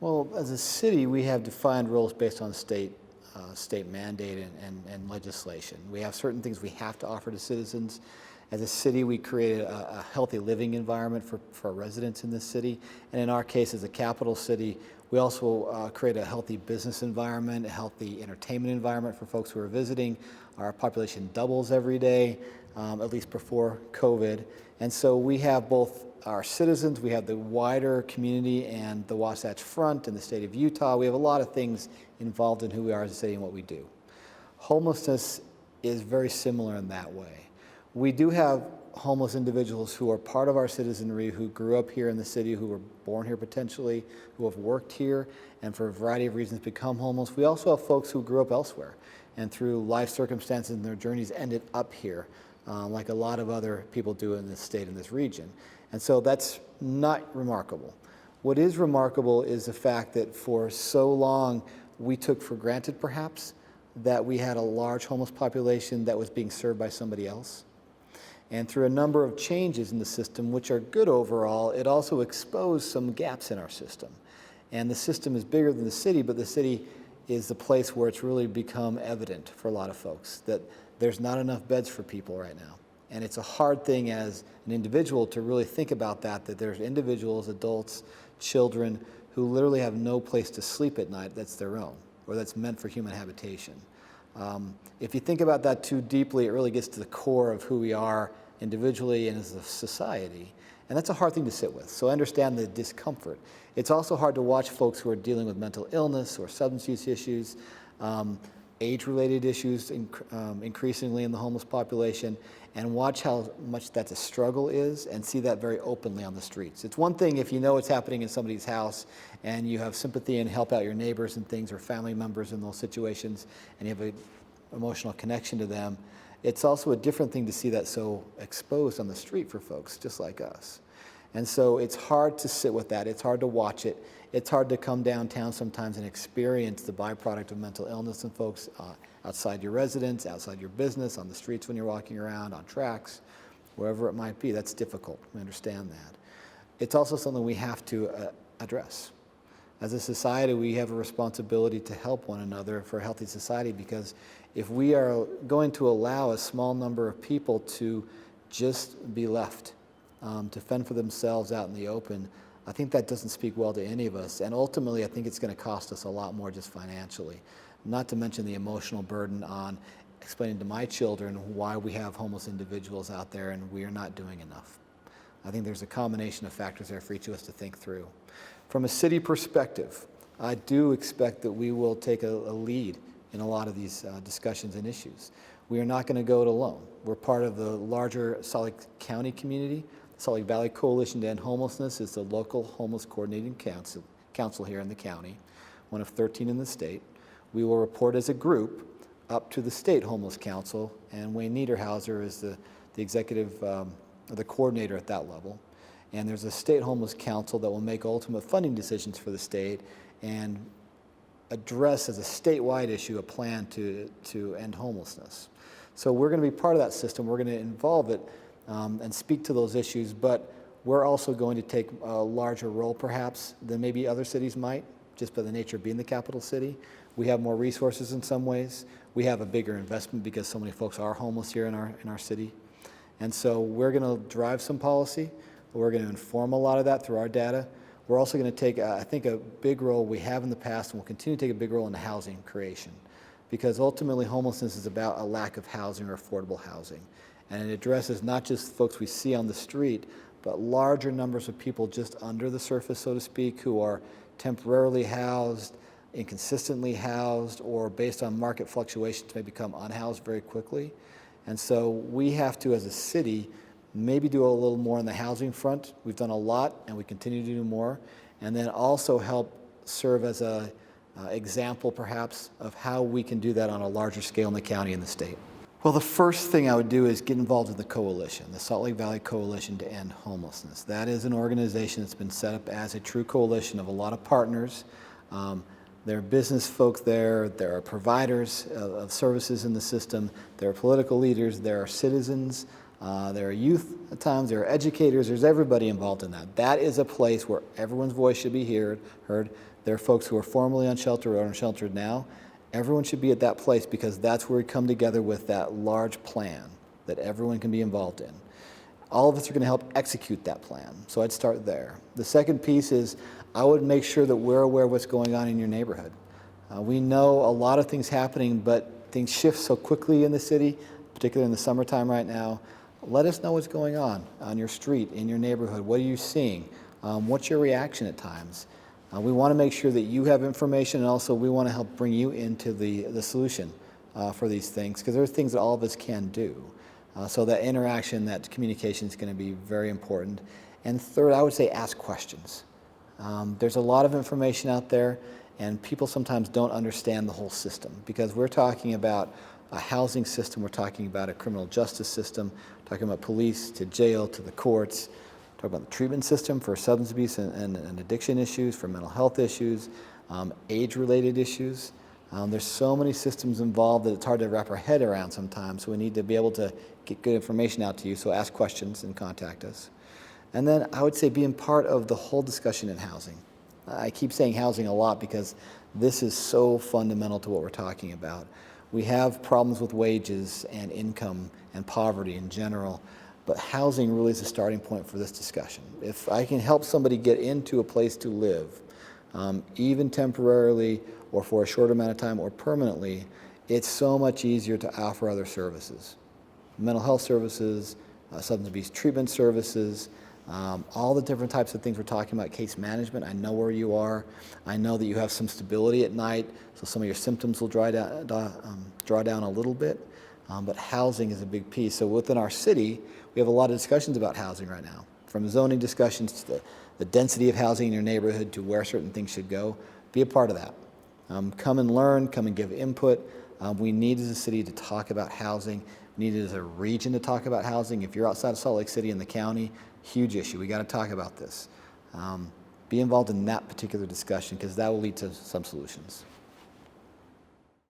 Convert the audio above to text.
Well, as a city, we have defined roles based on state mandate and legislation. We have certain things we have to offer to citizens. As a city, we created a healthy living environment for our residents in this city. And in our case, as a capital city, we also create a healthy business environment, a healthy entertainment environment for folks who are visiting. Our population doubles every day, at least before COVID. And so we have both our citizens, we have the wider community and the Wasatch Front and the state of Utah. We have a lot of things involved in who we are as a city and what we do. Homelessness is very similar in that way. We do have homeless individuals who are part of our citizenry, who grew up here in the city, who were born here potentially, who have worked here, and for a variety of reasons become homeless. We also have folks who grew up elsewhere, and through life circumstances and their journeys ended up here, like a lot of other people do in this state, in this region. And so that's not remarkable. What is remarkable is the fact that for so long we took for granted, perhaps, that we had a large homeless population that was being served by somebody else. And through a number of changes in the system, which are good overall, it also exposed some gaps in our system. And the system is bigger than the city, but the city is the place where it's really become evident for a lot of folks that there's not enough beds for people right now. And it's a hard thing as an individual to really think about that there's individuals, adults, children, who literally have no place to sleep at night that's their own, or that's meant for human habitation. If you think about that too deeply, it really gets to the core of who we are individually and as a society. And that's a hard thing to sit with. So I understand the discomfort. It's also hard to watch folks who are dealing with mental illness or substance use issues, age-related issues increasingly in the homeless population, and watch how much that's a struggle is and see that very openly on the streets. It's one thing if you know what's happening in somebody's house and you have sympathy and help out your neighbors and things, or family members in those situations, and you have an emotional connection to them. It's also a different thing to see that so exposed on the street for folks just like us. And so it's hard to sit with that. It's hard to watch it. It's hard to come downtown sometimes and experience the byproduct of mental illness in folks outside your residence, outside your business, on the streets when you're walking around, on tracks, wherever it might be. That's difficult. We understand that. It's also something we have to address. As a society, we have a responsibility to help one another for a healthy society, because if we are going to allow a small number of people to just be left to fend for themselves out in the open, I think that doesn't speak well to any of us. And ultimately, I think it's going to cost us a lot more just financially, not to mention the emotional burden on explaining to my children why we have homeless individuals out there and we are not doing enough. I think there's a combination of factors there for each of us to think through. From a city perspective, I do expect that we will take a lead in a lot of these discussions and issues. We are not going to go it alone. We're part of the larger Salt Lake County community. The Salt Lake Valley Coalition to End Homelessness is the local homeless coordinating council here in the county, one of 13 in the state. We will report as a group up to the State Homeless Council, and Wayne Niederhauser is the executive, the coordinator at that level. And there's a State Homeless Council that will make ultimate funding decisions for the state and address as a statewide issue a plan to end homelessness. So we're going to be part of that system. We're going to involve it and speak to those issues, but we're also going to take a larger role perhaps than maybe other cities might, just by the nature of being the capital city. We have more resources in some ways. We have a bigger investment because so many folks are homeless here in our city. And so we're going to drive some policy. We're going to inform a lot of that through our data. We're also going to take, I think, a big role we have in the past and will continue to take a big role in the housing creation, because ultimately homelessness is about a lack of housing or affordable housing. And it addresses not just folks we see on the street, but larger numbers of people just under the surface, so to speak, who are temporarily housed, inconsistently housed, or based on market fluctuations may become unhoused very quickly. And so we have to, as a city, maybe do a little more on the housing front. We've done a lot and we continue to do more. And then also help serve as a example perhaps of how we can do that on a larger scale in the county and the state. Well, the first thing I would do is get involved in the coalition, the Salt Lake Valley Coalition to End Homelessness. That is an organization that's been set up as a true coalition of a lot of partners. There are business folk there are providers of services in the system, there are political leaders, there are citizens, there are youth at times, there are educators, there's everybody involved in that. That is a place where everyone's voice should be heard. There are folks who are formerly unsheltered or unsheltered now. Everyone should be at that place because that's where we come together with that large plan that everyone can be involved in. All of us are going to help execute that plan. So I'd start there. The second piece is I would make sure that we're aware of what's going on in your neighborhood. We know a lot of things happening, but things shift so quickly in the city, particularly in the summertime right now. Let us know what's going on your street, in your neighborhood. What are you seeing? What's your reaction at times? We want to make sure that you have information, and also we want to help bring you into the solution for these things, because there are things that all of us can do. So that interaction, that communication is going to be very important. And third, I would say ask questions. There's a lot of information out there, and people sometimes don't understand the whole system, because we're talking about a housing system, we're talking about a criminal justice system, talking about police to jail to the courts, talking about the treatment system for substance abuse and addiction issues, for mental health issues, age-related issues. There's so many systems involved that it's hard to wrap our head around sometimes, so we need to be able to get good information out to you, so ask questions and contact us. And then I would say being part of the whole discussion in housing. I keep saying housing a lot because this is so fundamental to what we're talking about. We have problems with wages and income and poverty in general, but housing really is a starting point for this discussion. If I can help somebody get into a place to live, even temporarily or for a short amount of time or permanently, it's so much easier to offer other services. Mental health services, substance abuse treatment services, all the different types of things we're talking about, case management. I know where you are. I know that you have some stability at night, so some of your symptoms will draw down a little bit, but housing is a big piece. So within our city, we have a lot of discussions about housing right now, from zoning discussions to the density of housing in your neighborhood to where certain things should go. Be a part of that. Come and learn, come and give input. We need as a city to talk about housing. We need as a region to talk about housing. If you're outside of Salt Lake City in the county, huge issue. We got to talk about this. Be involved in that particular discussion, because that will lead to some solutions.